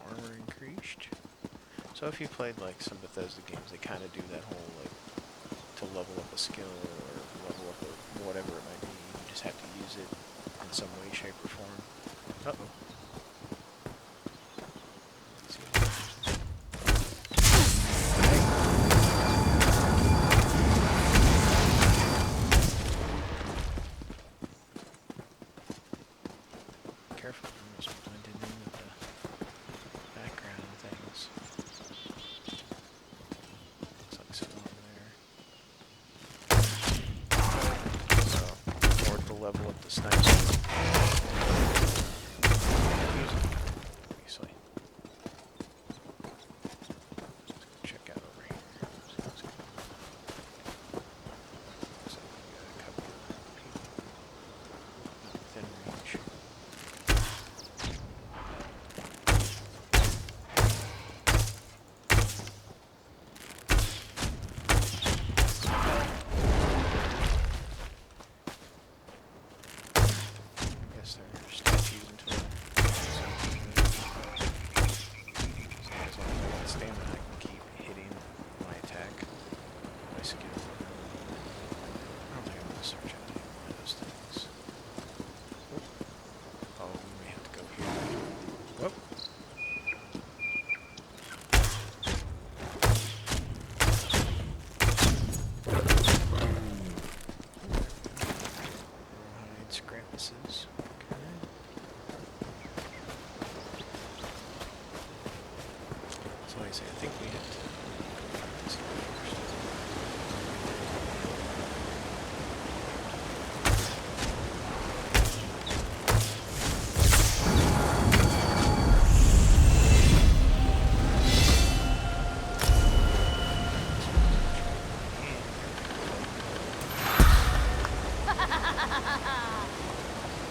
Armor increased. So if you played like some Bethesda games, they kind of do that whole like to level up a skill or level up a whatever it might be. You just have to use it in some way, shape, or form. Uh-oh. Careful, you almost blended in with the background and things. Looks like something over there. So, more to level up the sniper. Obviously. Let's go check out over here. See what's going on. Looks like we got a couple of people not within range. Guess they're statues until as long as I got stamina, I can keep hitting my attack, my skill. I don't think I'm going to search out any more of those things. Oh, we may have to go here. Whoop. Hide scrapuses. Okay. So like I say, I think we have to go find this guy first.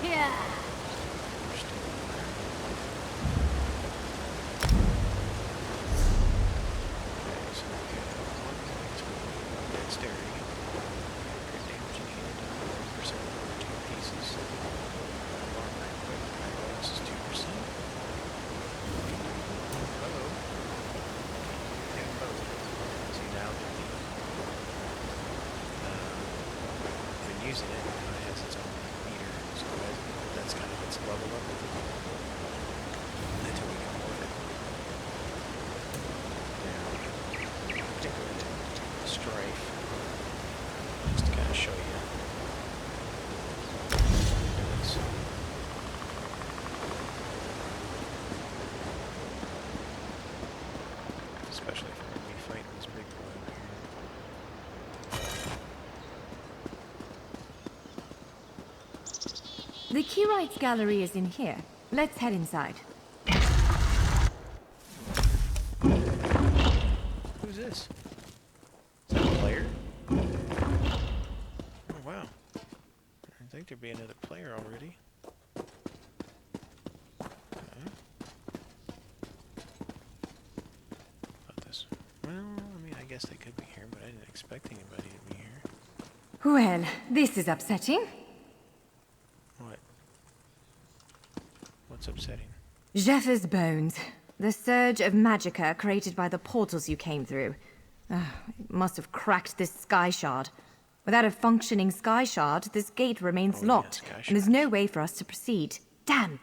Yeah. Okay, so we got using it, it has its own meter, so that's kind of its level up until we get more of it. Now, take a look at Strife, just to kind of show you. Especially if we're going to be fighting this big boy over here. The Keyrites gallery is in here. Let's head inside. Who's this? Is that a player? Oh, wow. I think there'd be another player already. Okay. About this. Well, I mean, I guess they could be here, but I didn't expect anybody to be here. Well, this is upsetting. What? What's upsetting? Jeffers' bones. The surge of magicka created by the portals you came through. It must have cracked this sky shard. Without a functioning sky shard, this gate remains locked, and there's no way for us to proceed. Damn!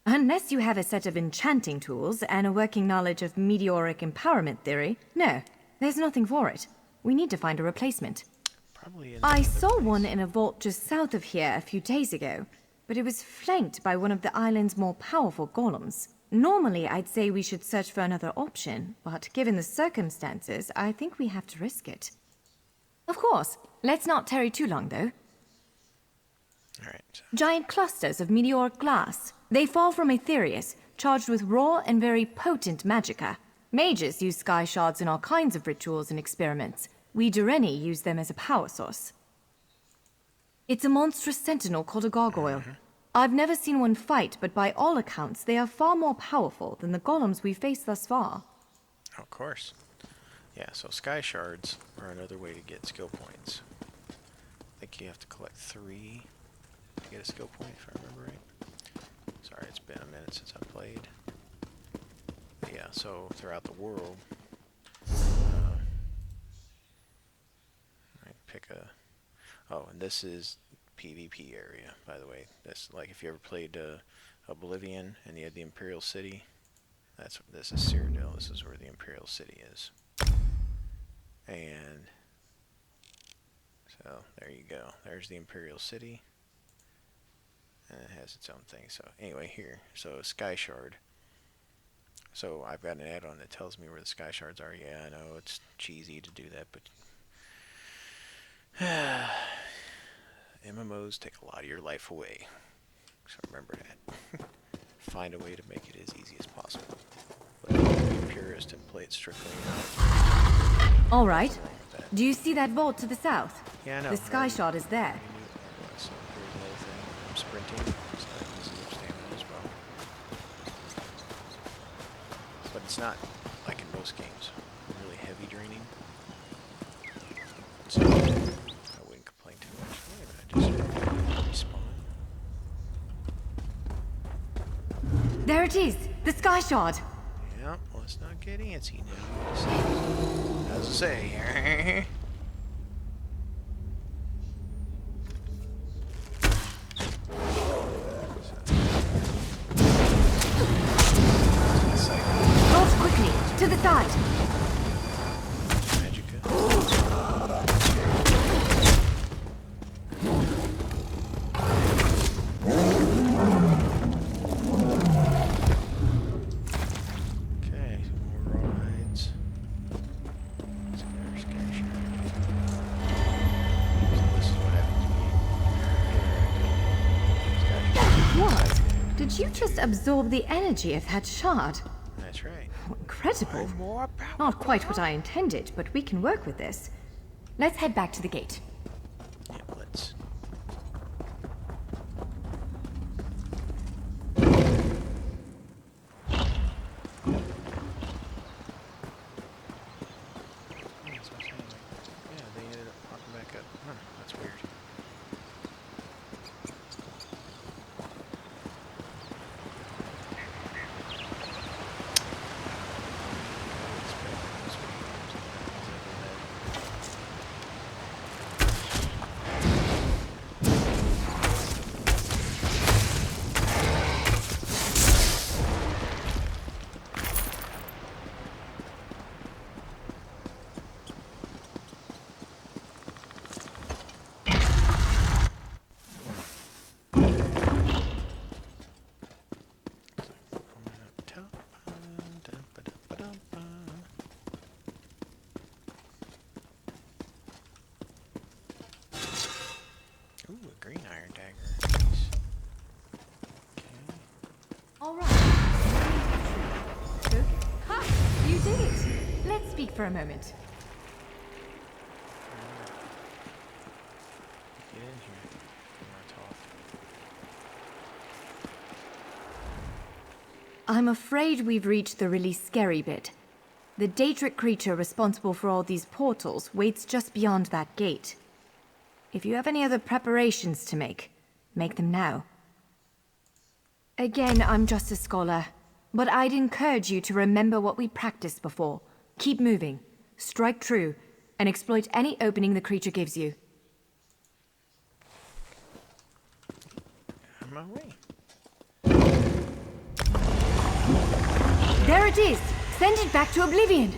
Unless you have a set of enchanting tools and a working knowledge of meteoric empowerment theory, no, there's nothing for it. We need to find a replacement. Probably in I saw one in a vault just south of here a few days ago, but it was flanked by one of the island's more powerful golems. Normally, I'd say we should search for another option, but given the circumstances, I think we have to risk it. Of course. Let's not tarry too long, though. Alright. Giant clusters of meteoric glass. They fall from Aetherius, charged with raw and very potent magicka. Mages use sky shards in all kinds of rituals and experiments. We Dureni use them as a power source. It's a monstrous sentinel called a gargoyle. I've never seen one fight, but by all accounts, they are far more powerful than the golems we've faced thus far. Of course. Yeah, so sky shards are another way to get skill points. I think you have to collect 3 to get a skill point, if I remember right. Sorry, it's been a minute since I played. But yeah, so throughout the world, I pick a... Oh, and this is PvP area, by the way. That's like if you ever played Oblivion and you had the Imperial City. This is Cyrodiil. This is where the Imperial City is. And so there you go. There's the Imperial City. And it has its own thing. So anyway, here. So Sky Shard. So I've got an add-on that tells me where the Sky Shards are. Yeah, I know it's cheesy to do that, but MMOs take a lot of your life away. So remember that. Find a way to make it as easy as possible. But be a purist and play it strictly out. All right. Do you see that vault to the south? Yeah, I know. The sky shard is there. So here's another thing. I'm sprinting, so I can use up stamina as well. But it's not like in most games, really heavy draining. So I wouldn't complain too much. Wait a minute, I just respawn. There it is! The sky shard! Yeah, let's not get antsy now. As I say, Launch quickly! To the side! Did you just absorb the energy of that shard? That's right. Oh, incredible. Not quite what I intended, but we can work with this. Let's head back to the gate. Yeah, let's. Yeah, they ended up popping back up. Huh, that's weird. speak for a moment? Get in here. I want to talk. I'm afraid we've reached the really scary bit. The Daedric creature responsible for all these portals waits just beyond that gate. If you have any other preparations to make them now. Again, I'm just a scholar, but I'd encourage you to remember what we practiced before. Keep moving, strike true, and exploit any opening the creature gives you. On my way. There it is! Send it back to oblivion!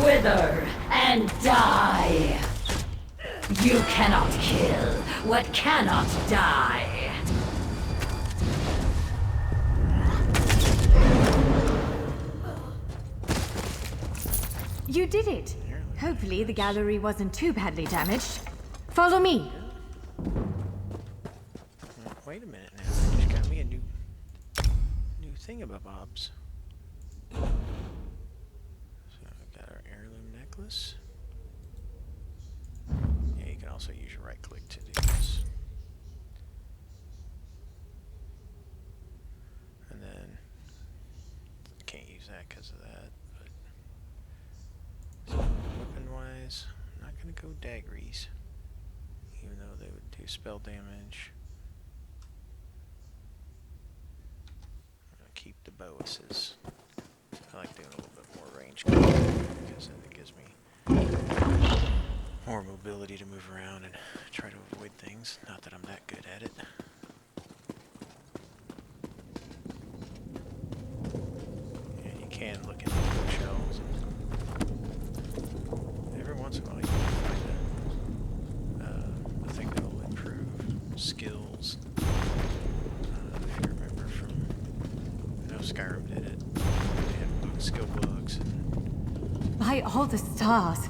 Wither and die! You cannot kill what cannot die! You did it! Hopefully the gallery wasn't too badly damaged. Follow me! Wait a minute now. You just got me a new thingamabobs. So I've got our heirloom necklace. Yeah, you can also use your right click to do this. And then I can't use that because of that. But so weapon wise, I'm not gonna go daggeries, even though they would do spell damage. Keep the boasses. I like doing a little bit more range because then it gives me more mobility to move around and try to avoid things. Not that I'm that good at it. And you can look at the bookshelves. Every once in a while you can find a thing that will improve skills. If you remember from Skyrim did it. They have skill books. By all the stars!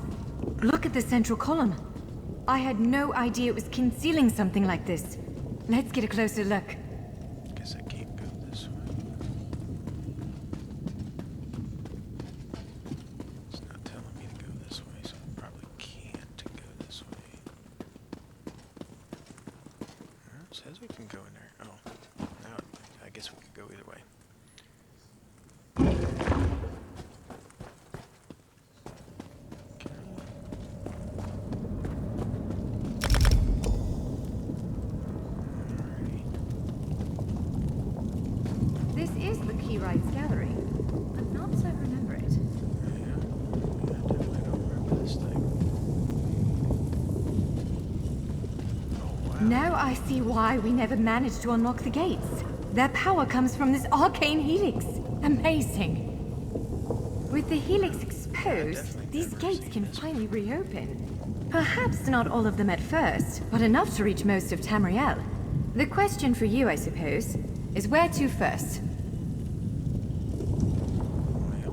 Look at the central column. I had no idea it was concealing something like this. Let's get a closer look. Guess I can't go this way. It's not telling me to go this way, so I probably can't go this way. Well, it says we can go in there. Oh, now I guess we could go either way. This is the Keyrights Gallery, but not so remember it. Yeah, I definitely don't remember this thing. Oh, wow. Now I see why we never managed to unlock the gates. Their power comes from this arcane helix. Amazing. With the helix exposed, these gates can finally reopen. Perhaps not all of them at first, but enough to reach most of Tamriel. The question for you, I suppose, is where to first?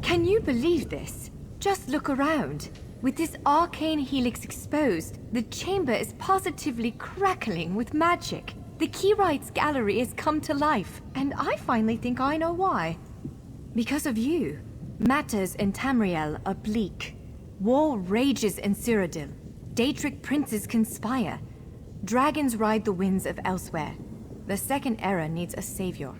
Can you believe this? Just look around. With this arcane helix exposed, the chamber is positively crackling with magic. The Keyrights Gallery has come to life, and I finally think I know why. Because of you. Matters in Tamriel are bleak. War rages in Cyrodiil. Daedric princes conspire. Dragons ride the winds of elsewhere. The Second Era needs a savior.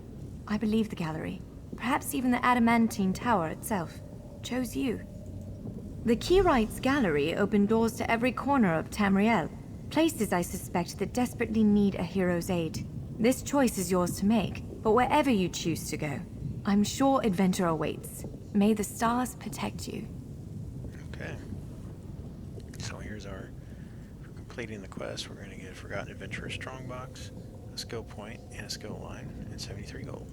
I believe the gallery, perhaps even the adamantine tower itself, chose you. The Keyrights Gallery opened doors to every corner of Tamriel, places I suspect that desperately need a hero's aid. This choice is yours to make, but wherever you choose to go, I'm sure adventure awaits. May the stars protect you. Okay. So here's our... For completing the quest, we're going to get a Forgotten Adventurer Strongbox, a skill point, and a skill line, and 73 gold.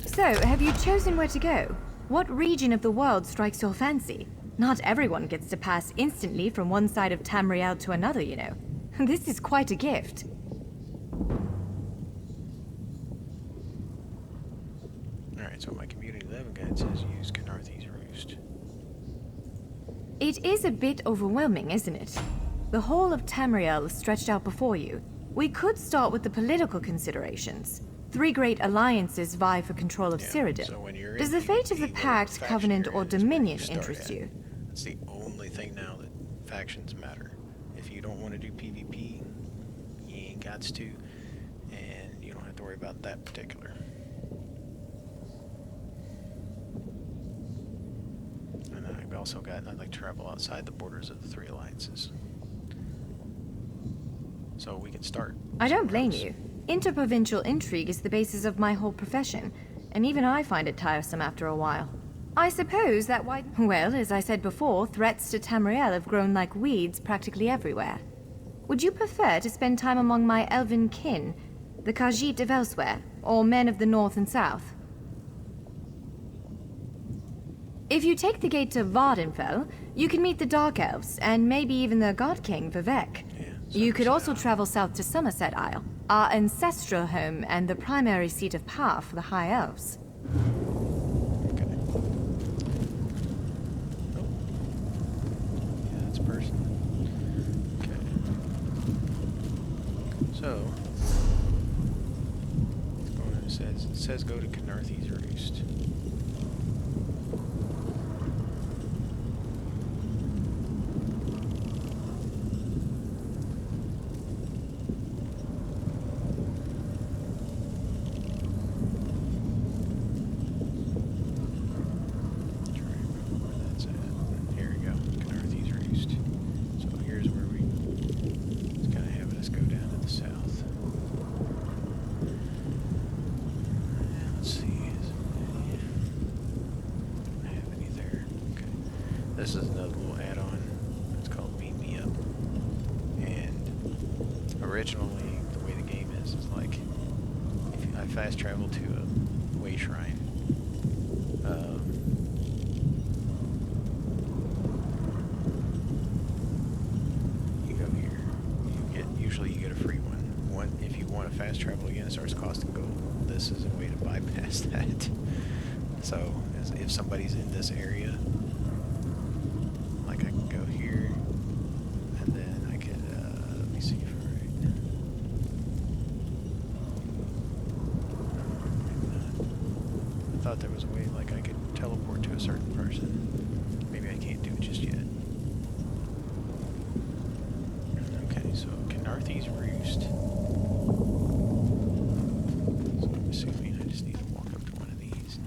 So, have you chosen where to go? What region of the world strikes your fancy? Not everyone gets to pass instantly from one side of Tamriel to another, you know. This is quite a gift. Alright, so my community 11 guide says use Canarthi's Roost. It is a bit overwhelming, isn't it? The whole of Tamriel is stretched out before you. We could start with the political considerations. 3 great alliances vie for control of Cyrodiil. So when you're Does in the fate of the PvP, Pact, faction Covenant, you're or in is where Dominion start interest at. you? That's the only thing now that factions matter. If you don't want to do PvP, you ain't got to, and you don't have to worry about that particular. And I've also got, I'd like to travel outside the borders of the 3 alliances. So we can start. I don't blame somewhere you. Interprovincial intrigue is the basis of my whole profession, and even I find it tiresome after a while. I suppose that why... Well, as I said before, threats to Tamriel have grown like weeds practically everywhere. Would you prefer to spend time among my elven kin, the Khajiit of elsewhere, or men of the north and south? If you take the gate to Vardenfell, you can meet the Dark Elves, and maybe even the God King, Vivek. Yeah, You could Somerset also Isle. travel south to Somerset Isle, our ancestral home and the primary seat of power for the High Elves. Okay. Oh. Yeah, that's a person. Okay. So, it says go to Canarthy's Roost. This is another little add-on. It's called Beam Me Up. And originally, the way the game is like, if I fast travel to a way shrine, you go here. Usually you get a free one. If you want to fast travel again, it starts costing gold. This is a way to bypass that. So, if somebody's in this area, like I can go here, and then I could, let me see if I'm right. Maybe not. I thought there was a way, like I could teleport to a certain person. Maybe I can't do it just yet. Okay, so Canarthy's Roost. So I'm assuming I just need to walk up to one of these.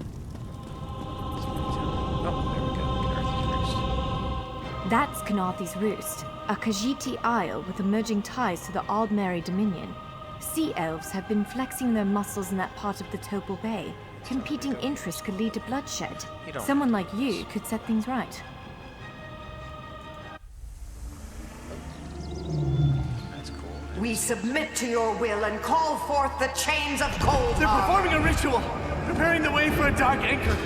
Oh, there we go, Canarthy's Roost. That's Canarthy's Roost, a Khajiiti isle with emerging ties to the Aldmeri Dominion. Sea elves have been flexing their muscles in that part of the Topal Bay. Competing interests could lead to bloodshed. You don't Someone know like you could set things right. That's cool. We submit to your will and call forth the chains of cold. They're performing a ritual, preparing the way for a dark anchor.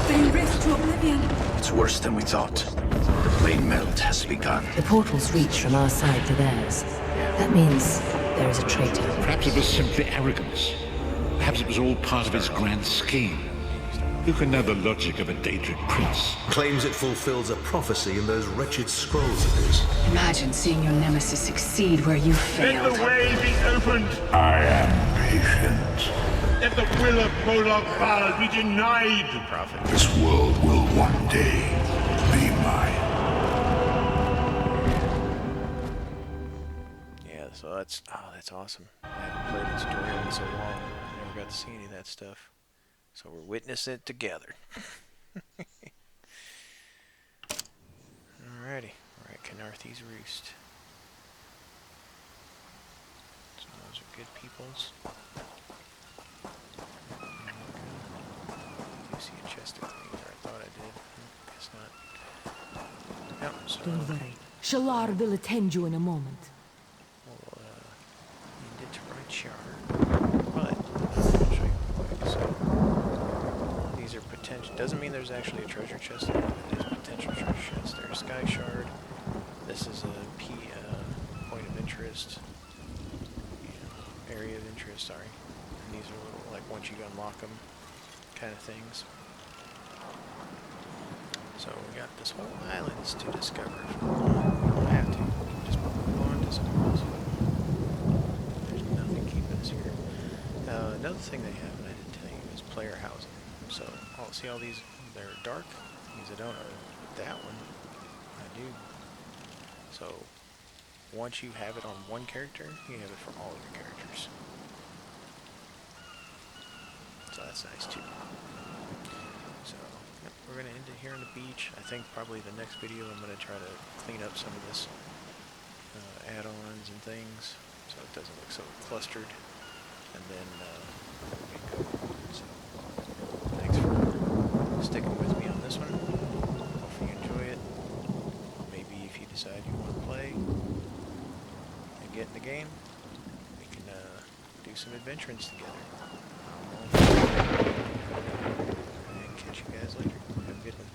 Being rift to oblivion. It's worse than we thought. The plane melt has begun. The portals reach from our side to theirs. That means there is a traitor. Perhaps it was simply arrogance. Perhaps it was all part of his grand scheme. Who can know the logic of a Daedric prince? Claims it fulfills a prophecy in those wretched scrolls of his. Imagine seeing your nemesis succeed where you Let failed. the way be opened. I am patient. Let the will of Prolog Val be denied. Prophet. This world will one day be mine. Yeah, so that's awesome. I haven't played this tutorial in so long. I never got to see any of that stuff. So we're witnessing it together. Alrighty, we're at Canarthy's Roost. So those are good peoples. I see a chest of things, or I thought I did. Guess not. Yep, so Don't worry. Shalar will attend you in a moment. we'll end it right here. But I'll show you quick. So these are potential. Doesn't mean there's actually a treasure chest there, but there's potential treasure chests. There's Sky Shard. This is a point of interest. Area of interest, sorry. And these are little, like once you unlock them, kind of things. So we got this whole islands to discover. We don't have to. We can just move on to something else. There's nothing keeping us here. Another thing they have, and I didn't tell you, is player housing. So, see all these? They're dark. These I don't know. That one, I do. So, once you have it on one character, you have it for all of your characters. So that's nice too. So, yep, we're going to end it here on the beach. I think probably the next video I'm going to try to clean up some of this add-ons and things so it doesn't look so clustered. And then we'll get going. So, thanks for sticking with me on this one. Hopefully you enjoy it. Maybe if you decide you want to play and get in the game, we can do some adventurings together. And catch you guys later. Have a good one.